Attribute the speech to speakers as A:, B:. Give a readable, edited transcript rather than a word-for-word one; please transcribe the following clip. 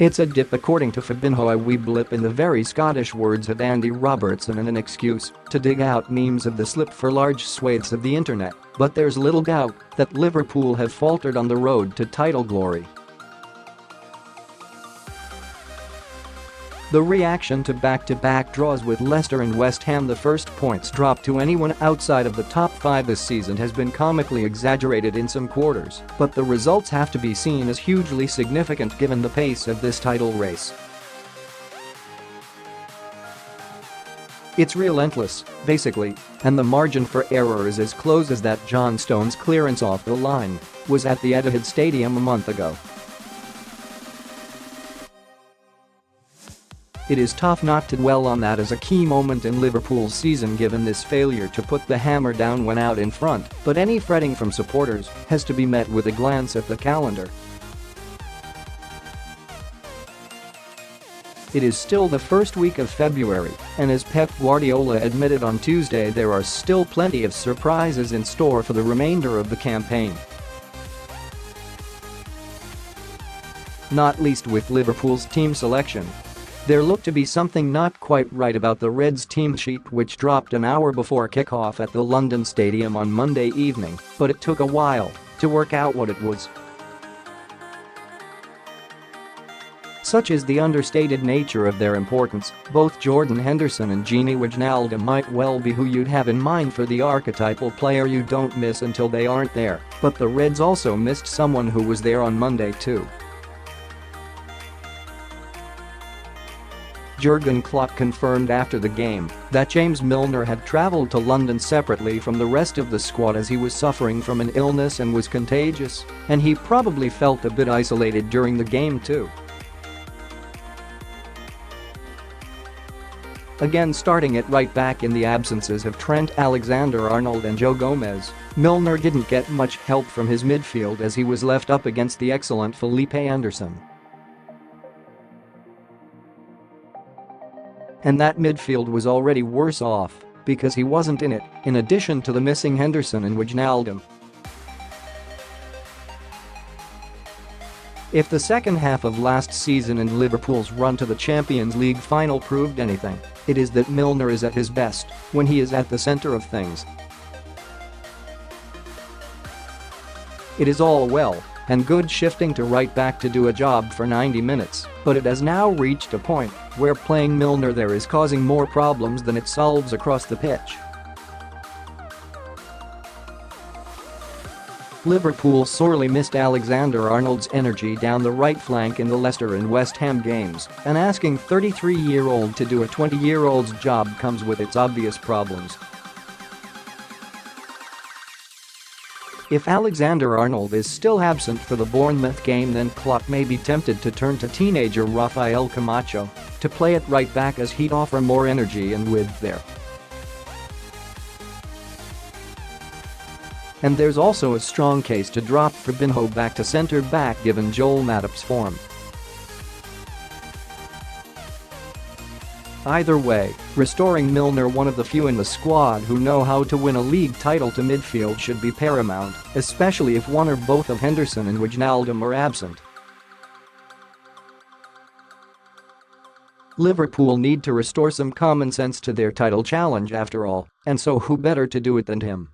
A: It's a dip according to Fabinho, a wee blip in the very Scottish words of Andy Robertson, and an excuse to dig out memes of the slip for large swathes of the internet, but there's little doubt that Liverpool have faltered on the road to title glory. The reaction to back-to-back draws with Leicester and West Ham, the first points drop to anyone outside of the top 5 this season, has been comically exaggerated in some quarters, but the results have to be seen as hugely significant given the pace of this title race. It's relentless, basically, and the margin for error is as close as that John Stones clearance off the line was at the Etihad Stadium a month ago. It is tough not to dwell on that as a key moment in Liverpool's season given this failure to put the hammer down when out in front, but any fretting from supporters has to be met with a glance at the calendar. It is still the first week of February, and as Pep Guardiola admitted on Tuesday, there are still plenty of surprises in store for the remainder of the campaign. Not least with Liverpool's team selection. There looked to be something not quite right about the Reds' team sheet, which dropped an hour before kickoff at the London Stadium on Monday evening, but it took a while to work out what it was. Such is the understated nature of their importance, both Jordan Henderson and Gini Wijnaldum might well be who you'd have in mind for the archetypal player you don't miss until they aren't there, but the Reds also missed someone who was there on Monday too. Jurgen Klopp confirmed after the game that James Milner had travelled to London separately from the rest of the squad as he was suffering from an illness and was contagious, and he probably felt a bit isolated during the game too. Again, starting at right back in the absences of Trent, Alexander-Arnold and Joe Gomez, Milner didn't get much help from his midfield as he was left up against the excellent Felipe Anderson. And that midfield was already worse off because he wasn't in it, in addition to the missing Henderson and Wijnaldum. If the second half of last season and Liverpool's run to the Champions League final proved anything, it is that Milner is at his best when he is at the centre of things. It is all well and good shifting to right back to do a job for 90 minutes, but it has now reached a point where playing Milner there is causing more problems than it solves across the pitch. Liverpool sorely missed Alexander-Arnold's energy down the right flank in the Leicester and West Ham games, and asking 33-year-old to do a 20-year-old's job comes with its obvious problems. If Alexander-Arnold is still absent for the Bournemouth game, then Klopp may be tempted to turn to teenager Rafael Camacho to play at right back as he'd offer more energy and width there. And there's also a strong case to drop Fabinho back to centre-back given Joel Matip's form. Either way, restoring Milner, one of the few in the squad who know how to win a league title, to midfield should be paramount, especially if one or both of Henderson and Wijnaldum are absent. Liverpool need to restore some common sense to their title challenge after all, and so who better to do it than him?